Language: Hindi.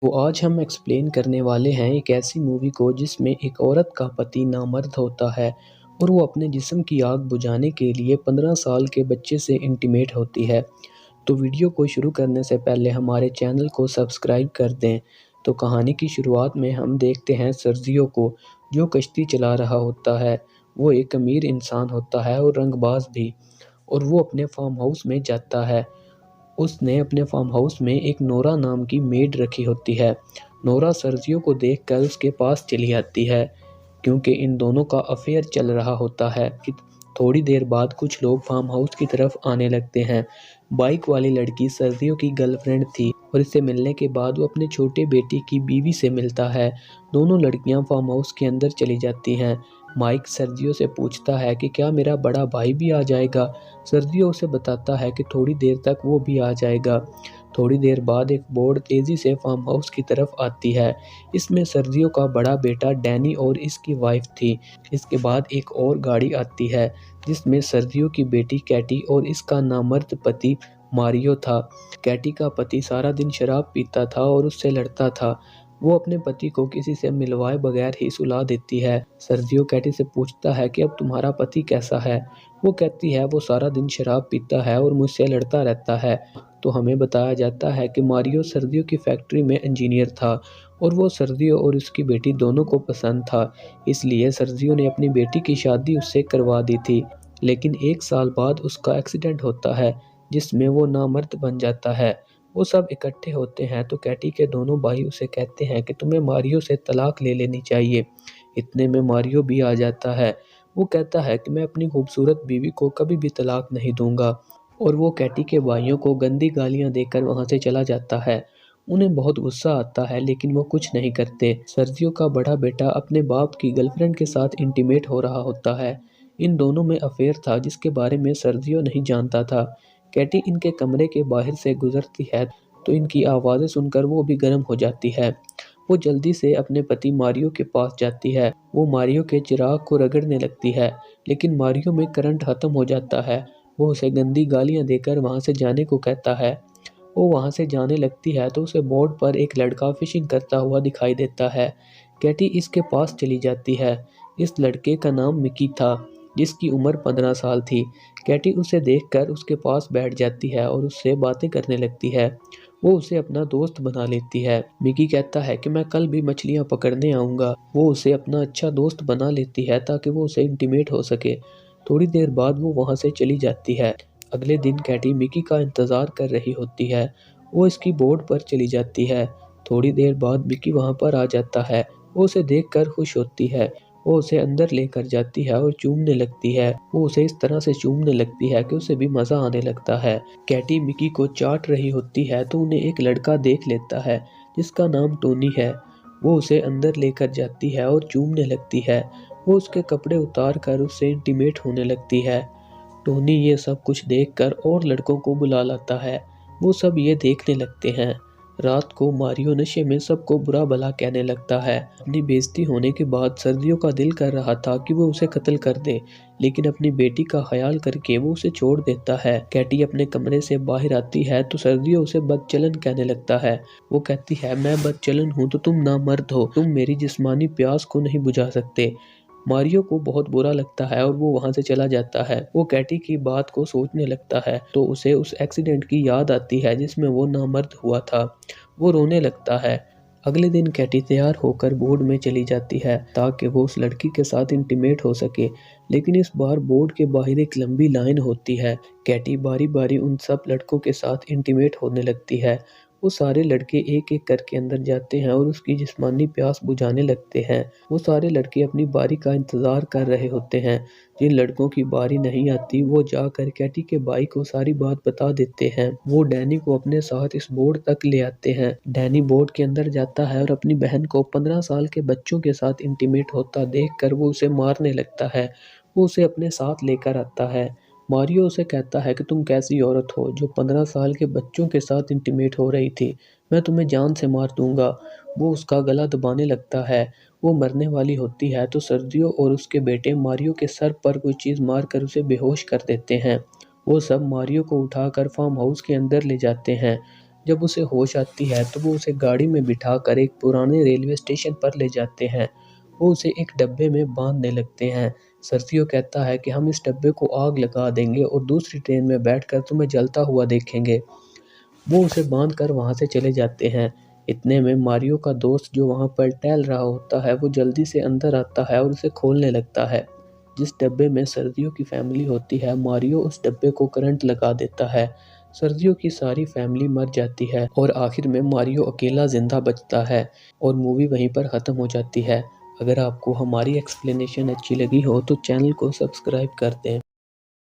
तो आज हम एक्सप्लेन करने वाले हैं एक ऐसी मूवी को जिसमें एक औरत का पति नामर्द होता है और वो अपने जिस्म की आग बुझाने के लिए 15 साल के बच्चे से इंटीमेट होती है। तो वीडियो को शुरू करने से पहले हमारे चैनल को सब्सक्राइब कर दें। तो कहानी की शुरुआत में हम देखते हैं सर्जियो को, जो कश्ती चला रहा होता है। वो एक अमीर इंसान होता है और रंगबाज भी, और वो अपने फार्म हाउस में जाता है। उसने अपने फार्म हाउस में एक नोरा नाम की मेड रखी होती है। नोरा सर्जियो को देखकर उसके पास चली आती है, क्योंकि इन दोनों का अफेयर चल रहा होता है कि थोड़ी देर बाद कुछ लोग फार्म हाउस की तरफ आने लगते हैं। बाइक वाली लड़की सर्जियो की गर्लफ्रेंड थी और इससे मिलने के बाद वो अपने छोटे बेटे की बीवी से मिलता है। दोनों लड़कियां फार्म हाउस के अंदर चली जाती हैं। माइक सर्जियो से पूछता है कि क्या मेरा बड़ा भाई भी आ जाएगा। सर्जियो उसे बताता है कि थोड़ी देर तक वो भी आ जाएगा। थोड़ी देर बाद एक बोट तेज़ी से फार्म हाउस की तरफ आती है। इसमें सर्जियो का बड़ा बेटा डैनी और इसकी वाइफ थी। इसके बाद एक और गाड़ी आती है जिसमें सर्जियो की बेटी कैटी और इसका नामर्द पति मारियो था। कैटी का पति सारा दिन शराब पीता था और उससे लड़ता था। वो अपने पति को किसी से मिलवाए बगैर ही सुला देती है। सर्जियो कैटी से पूछता है कि अब तुम्हारा पति कैसा है। वो कहती है वो सारा दिन शराब पीता है और मुझसे लड़ता रहता है। तो हमें बताया जाता है कि मारियो सर्जियो की फैक्ट्री में इंजीनियर था और वो सर्जियो और उसकी बेटी दोनों को पसंद था। इसलिए सर्जियो ने अपनी बेटी की शादी उससे करवा दी थी। लेकिन 1 साल बाद उसका एक्सीडेंट होता है जिसमें वो नामर्द बन जाता है। वो सब इकट्ठे होते हैं तो कैटी के दोनों भाई उसे कहते हैं कि तुम्हें मारियो से तलाक ले लेनी चाहिए। इतने में मारियो भी आ जाता है। वो कहता है कि मैं अपनी खूबसूरत बीवी को कभी भी तलाक नहीं दूंगा, और वो कैटी के भाइयों को गंदी गालियां देकर वहां से चला जाता है। उन्हें बहुत गुस्सा आता है लेकिन वो कुछ नहीं करते। सर्जियो का बड़ा बेटा अपने बाप की गर्लफ्रेंड के साथ इंटीमेट हो रहा होता है। इन दोनों में अफेयर था जिसके बारे में सर्जियो नहीं जानता था। कैटी इनके कमरे के बाहर से गुजरती है तो इनकी आवाज़ें सुनकर वो भी गर्म हो जाती है। वो जल्दी से अपने पति मारियो के पास जाती है। वो मारियो के चिराग को रगड़ने लगती है, लेकिन मारियो में करंट खत्म हो जाता है। वो उसे गंदी गालियां देकर वहां से जाने को कहता है। वो वहां से जाने लगती है तो उसे बोर्ड पर एक लड़का फिशिंग करता हुआ दिखाई देता है। कैटी इसके पास चली जाती है। इस लड़के का नाम मिकी था, जिसकी उम्र 15 साल थी। कैटी उसे देखकर उसके पास बैठ जाती है और उससे बातें करने लगती है। वो उसे अपना दोस्त बना लेती है। मिकी कहता है कि मैं कल भी मछलियाँ पकड़ने आऊँगा। वो उसे अपना अच्छा दोस्त बना लेती है ताकि वो उसे इंटीमेट हो सके। थोड़ी देर बाद वो वहाँ से चली जाती है। अगले दिन कैटी मिकी का इंतज़ार कर रही होती है। वो इसकी बोट पर चली जाती है। थोड़ी देर बाद मिकी वहाँ पर आ जाता है। वो उसे देखकर खुश होती है। वो उसे अंदर लेकर जाती है और चूमने लगती है। वो उसे इस तरह से चूमने लगती है कि उसे भी मज़ा आने लगता है। कैटी मिकी को चाट रही होती है तो उन्हें एक लड़का देख लेता है जिसका नाम टोनी है। वो उसे अंदर लेकर जाती है और चूमने लगती है। वो उसके कपड़े उतार कर उससे इंटीमेट होने लगती है। टोनी ये सब कुछ देखकर और लड़कों को बुला लाता है। वो सब ये देखने लगते हैं। रात को मारियो नशे में सबको बुरा भला कहने लगता है। अपनी बेइज्जती होने के बाद सर्जियो का दिल कर रहा था कि वो उसे कत्ल कर दे, लेकिन अपनी बेटी का ख्याल करके वो उसे छोड़ देता है। कैटी अपने कमरे से बाहर आती है तो सर्जियो उसे बदचलन कहने लगता है। वो कहती है मैं बदचलन हूँ तो तुम नामर्द हो, तुम मेरी जिस्मानी प्यास को नहीं बुझा सकते। मारियो को बहुत बुरा लगता है और वो वहां से चला जाता है। वो कैटी की बात को सोचने लगता है तो उसे उस एक्सीडेंट की याद आती है जिसमें वो नामर्द हुआ था। वो रोने लगता है। अगले दिन कैटी तैयार होकर बोर्ड में चली जाती है ताकि वो उस लड़की के साथ इंटीमेट हो सके, लेकिन इस बार बोर्ड के बाहर एक लंबी लाइन होती है। कैटी बारी बारी उन सब लड़कों के साथ इंटीमेट होने लगती है। वो सारे लड़के एक एक करके अंदर जाते हैं और उसकी जिस्मानी प्यास बुझाने लगते हैं। वो सारे लड़के अपनी बारी का इंतज़ार कर रहे होते हैं। जिन लड़कों की बारी नहीं आती वो जाकर कैटी के भाई को सारी बात बता देते हैं। वो डैनी को अपने साथ इस बोर्ड तक ले आते हैं। डैनी बोर्ड के अंदर जाता है और अपनी बहन को 15 साल के बच्चों के साथ इंटीमेट होता देखकर वो उसे मारने लगता है। वो उसे अपने साथ लेकर आता है। मारियो उसे कहता है कि तुम कैसी औरत हो जो 15 साल के बच्चों के साथ इंटीमेट हो रही थी, मैं तुम्हें जान से मार दूंगा। वो उसका गला दबाने लगता है। वो मरने वाली होती है तो सर्जियो और उसके बेटे मारियो के सर पर कोई चीज़ मारकर उसे बेहोश कर देते हैं। वो सब मारियो को उठाकर फार्म हाउस के अंदर ले जाते हैं। जब उसे होश आती है तो वो उसे गाड़ी में बिठाकर एक पुराने रेलवे स्टेशन पर ले जाते हैं। वो उसे एक डब्बे में बांधने लगते हैं। सर्जियो कहता है कि हम इस डब्बे को आग लगा देंगे और दूसरी ट्रेन में बैठकर तुम्हें जलता हुआ देखेंगे। वो उसे बांध कर वहाँ से चले जाते हैं। इतने में मारियो का दोस्त जो वहाँ पर टहल रहा होता है वो जल्दी से अंदर आता है और उसे खोलने लगता है। जिस डब्बे में सर्जियो की फैमिली होती है, मारियो उस डब्बे को करंट लगा देता है। सर्जियो की सारी फैमिली मर जाती है और आखिर में मारियो अकेला जिंदा बचता है और मूवी वहीं पर ख़त्म हो जाती है। अगर आपको हमारी एक्सप्लेनेशन अच्छी लगी हो तो चैनल को सब्सक्राइब कर दें।